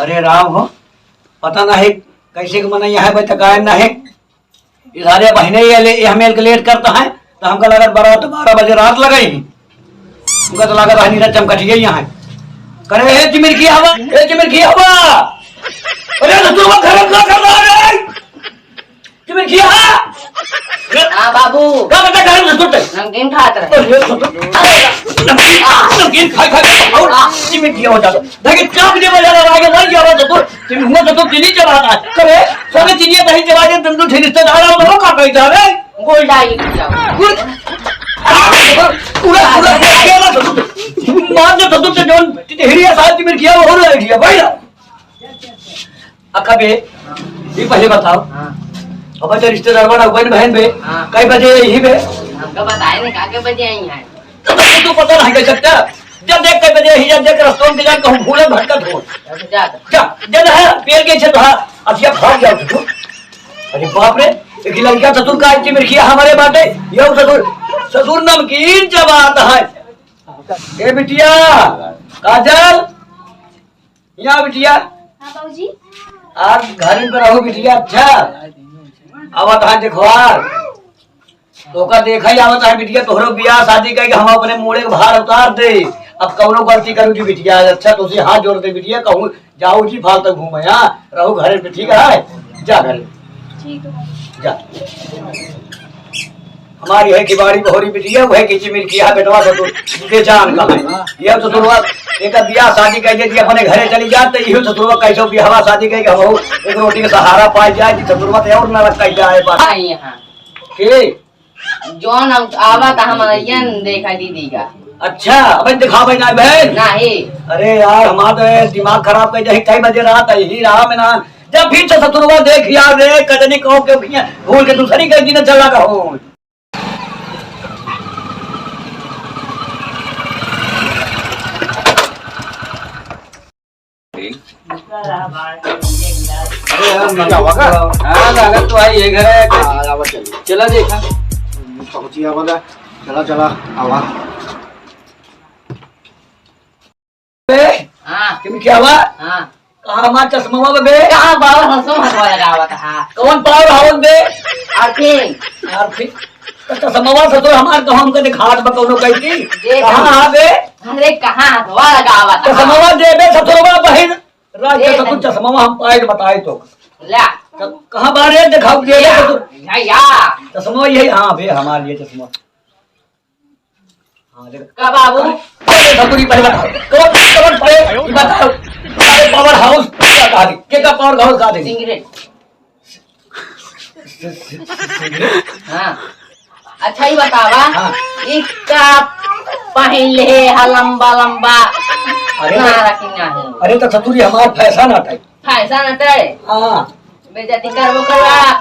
अरे राम हो पता नहीं कैसे मना यहाँ पे तकायम ना है ये सारे बहने ये हमें लेट करता है तो हमको लगा 12 बजे रात लगाई उनका तो लगा नीरा चमकटिए यहाँ करे हे चिमिर की हवा अरे तो तू खराब ना कर रहा है चिमिर की हवा हाँ बाबू क्या बता घर में सुते नमकीन खाते रहे नमकीन खा और चिमिर की हो जाता देखिए चाप दे बजा रहा है मर गया तो तुम हुआ तो चीनी चबाता है करे सोने चीनी दही चबा दे तुम तो रिश्तेदार हो तो का कहता है गोल्ड आई जाओ पूरा मार दे तो तुम जोन हिरिया साहब चिमिर किया हो रहा है भाई अक्का बे ये पहले बताओ अब तो रिश्तेदार बना बहन बहन बे कई बजे यही बे हमको बताए नहीं काके बजे आई है तो पता नहीं कर सकता जब देख कई बजे ही जब देख रस्तों में जाकर कहूं भूले भटकत हो जा जब है पेड़ के छत हा अथिया भाग जाओ तू अरे बाप रे एक लड़का ससुर का चिमिर किया हमारे बाटे ये ससुर नमकीन चबाता है ए बिटिया काजल यहाँ बिटिया हाँ बाबूजी आज घर में रहो बिटिया अच्छा आवत है देखवार तो का देखा ही आवत है बिटिया तोहरो बियाह शादी का हम अपने मोड़े के भार उतार दे अब कौनो गलती करू जी बिटिया अच्छा तो उसे हाथ जोड़ दे बिटिया कहूँ जाओ जी फालतू घूमे यहाँ रहो घर पे ठीक है जा घर ठीक है जा हमारी है कि बाड़ी बहोरी बिटिया वो है कि चिमिर किया बेटवा तो बेचान का है ये तो तुरवा एक बियाह शादी कह जे अपने घरे चली जाते ये तो तुरवा कैसो बियाह शादी कह के हम एक रोटी का सहारा पाई जाए कि तुरवा तो और ना लग कह जाए बात आई यहां के जोन आवा था हम यन देखा दीदी का अच्छा अब दिखावे ना बहन नहीं अरे यार हमारा दिमाग खराब कर जाए कई बजे रात है ही रहा मैं ना जब फिर से सतुरवा देख यार रे कदनी कहो के भूल के दूसरी कहीं न चला कहो तो आई ये घर है चला देखा चला आवा हां तुम क्या हुआ हां कहां हमारा चश्मा बे कहां बाबा हंसो हंसवा लगावा था कौन पावर हाउस बे आर्थिक आर्थिक चश्मा ससुर हमार तो हमको दिखात बकौनो कहती कहां आ बे अरे कहां हंसवा लगावा था चश्मा देबे ससुरवा बहन राज के ससुर चश्मा हम पाए बताए तो ला कहां बारे दिखाओ दे ससुर भैया चश्मा यही हां बे हमारे लिए चश्मा हां देख का बाबू ससुरी पहले बताओ कौन पहले ये बताओ पावर हाउस का दे के का पावर हाउस का दे सिगरेट हाँ अच्छा ही बतावा इसका पहले लंबा लंबा ना रखना है अरे तो ससुरी हमार फैशन आता है फैशन आता है हां बेजती करबो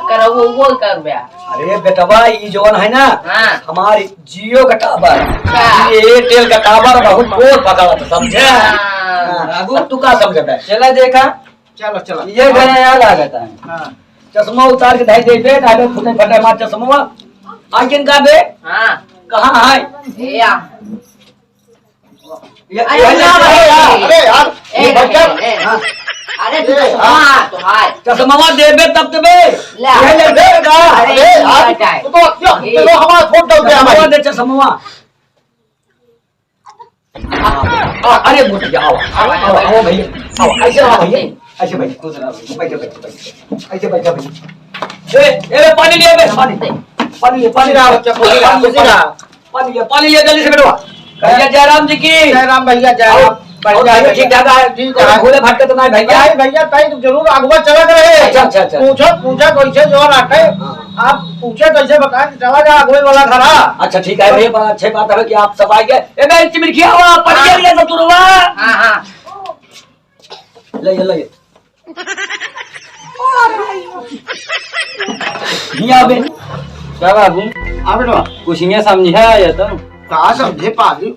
करो वो कर बे अरे बेटवा ये जोन है ना हाँ हमारी जियो का टावर ये एयरटेल का टावर बहुत बोल पका समझे हाँ। तू का समझता है चला देखा चलो ये घर यहाँ लागता है चश्मा उतार के धाई दे पे धाई फुटे फटे मार चश्मा आखिर का बे हाँ कहां है या ये अरे यार ए बच्चा अरे तू तो हाय चश्मा देबे तब तो बे ला। ये ले देगा अरे यार बचाए तो हमारा फोटो दे चश्मा हमारी दे चश्मा अरे मुझे आओ आओ भैया आओ ऐसे आओ भैया ऐसे बैठ ऐसे बैठ भैया ए पानी लिया बे पानी लिया जल्दी से बेटवा भैया जयराम जी की जयराम भैया जयराम बढ़िया ठीक ठाक है ठीक है भूले भटके तो नहीं भैया भैया ताई जरूर अगवा चला गए अच्छा पूछा कैसे जो रखे आप पूछे कैसे बताएं चला जा अगवे वाला खड़ा अच्छा ठीक है भैया बड़ा अच्छी बात है कि आप सब आ गए ए मैं चिमिर किया हुआ पढ़िए लिया सब तुरवा हाँ हाँ ले यहाँ बे क्या बाबू आ बेटा कुछ नहीं समझा आया तो कहा समझे पाजी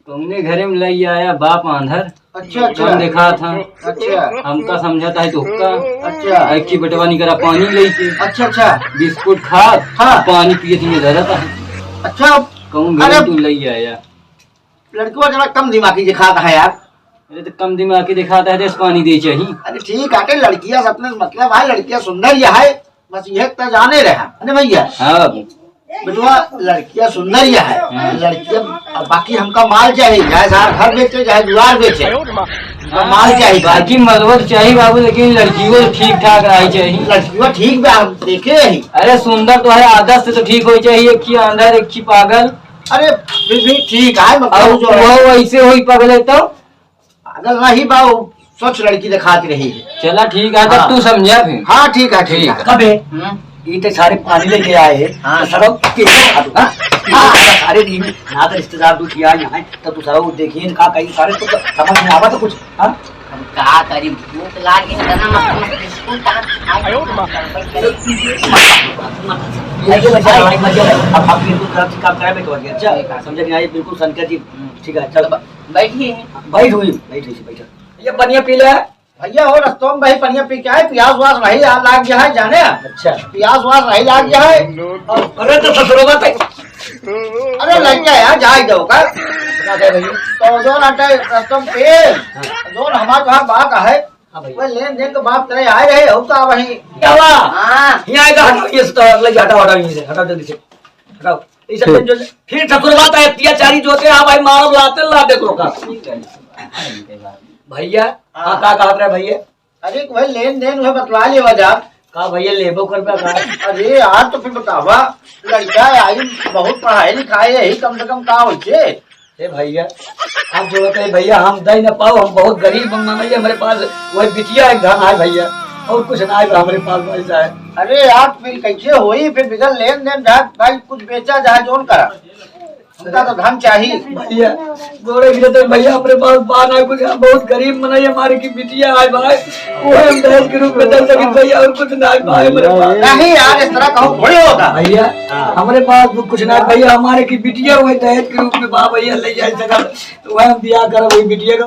तुमने घरे में ले आया बाप आंधर अच्छा हम देखा था अच्छा हमका समझाता है तो हुक्का अच्छा एक की बटवा नहीं करा पानी ले के अच्छा बिस्कुट खा हाँ। पानी पिए थी रहता है अच्छा कहूँ अरे तू ले आया लड़की जरा कम दिमागी दिखाता है यार अरे तो कम दिमाग के दिखाता है, तो पानी दे चाहिए। अरे ठीक आटे लड़कियां अपने मतलब है, लड़कियां सुंदर या है, बस ये तो जाने रहे अरे भैया। हाँ बाबू। बेटवा लड़कियां सुंदर या है, लड़कियां बाकी हमका माल चाहिए, चाहे सारा घर बेचे चाहे द्वार बेचे, हमका माल चाहिए। बाकी मरवत चाहिए बाबू, लेकिन लड़की को ठीक ठाक रही चाहिए। लड़कियां ठीक बा, हम देखे ही। अरे सुंदर तो है, आदत से तो ठीक हो चाहिए। एक की अंदर एक की पागल। अरे फिर भी ठीक है, और मतलब जो है वो वैसे हुई पगले तो पागल नहीं बा, वो स्वच्छ लड़की दिखाती रही है। चला ठीक है, तब हाँ। तू समझा फिर। हाँ ठीक है ठीक है। कबे इतने सारे पानी लेके आए, हाँ। तो सारा केले खा दो, हाँ? सारे दिन ना तो रिश्तेदार तू किया यहाँ तो तू सारा वो देखिए का कहीं सारे तो समझ में आवा तो कुछ, हाँ? हम का करी भूख लागी है ना, मत बिस्कुट का ये बच्चा हमारी मर्जी है, अब आप बिल्कुल गलत काम कराए तो अच्छा समझ नहीं आई, बिल्कुल संकेत जी ठीक है। चल बैठिए। बैठ हुई बैठ ये पनिया पी ले। भैया हो रस्तों में भाई पनिया पी के आए, प्यास वास नहीं लाग गया है जाने, अच्छा प्यास वास नहीं लाग गया है। अरे तो ससुरों का अरे लग गया यार, जा ही दो का तो जो नाटे रस्तों में पे जो हमारे वहाँ बात है, वो लेन देन के बाप तेरे आए रहे हो का वही। क्या हुआ? हाँ यहाँ आएगा, हटाओ ये तो लग हटाओ हटाओ यहीं से, हटाओ जल्दी से हटाओ। ये सब जो फिर ससुर बात है, अत्याचारी जो होते हैं, हाँ भाई मारो लाते ला देखो का भैया। हाँ का कहा रहे भैया? अरे वही लेन देन वह बतला ले वजह का भैया लेबो कर पे का? अरे यार तो फिर बतावा, लड़का आई बहुत पढ़ाई लिखाई है, कम से कम का हो छे। ए भैया आप जो कहते हैं भैया हम दे न पाओ, हम बहुत गरीब भैया, हमारे पास वही बिटिया एक धन है भैया, और कुछ ना है हमारे पास पैसा है। अरे यार फिर कैसे होई, फिर बिगल लेन देन जाए भाई, कुछ बेचा जाए जोन करा, हमका तो धन चाहिए भैया बोले गिरते भैया हमारे पास बात है कुछ, हम बहुत गरीब मनाई, हमारे की बिटिया है भाई, वो हम दहेज के रूप में दे सके भैया, और कुछ ना है भाई हमारे पास। नहीं यार इस तरह कहूँ थोड़ी होता भैया हमारे पास कुछ ना है भैया, हमारे की बिटिया हुए दहेज के रूप में बा भैया ले जाए सका, तो वह हम दिया कर वही बिटिया का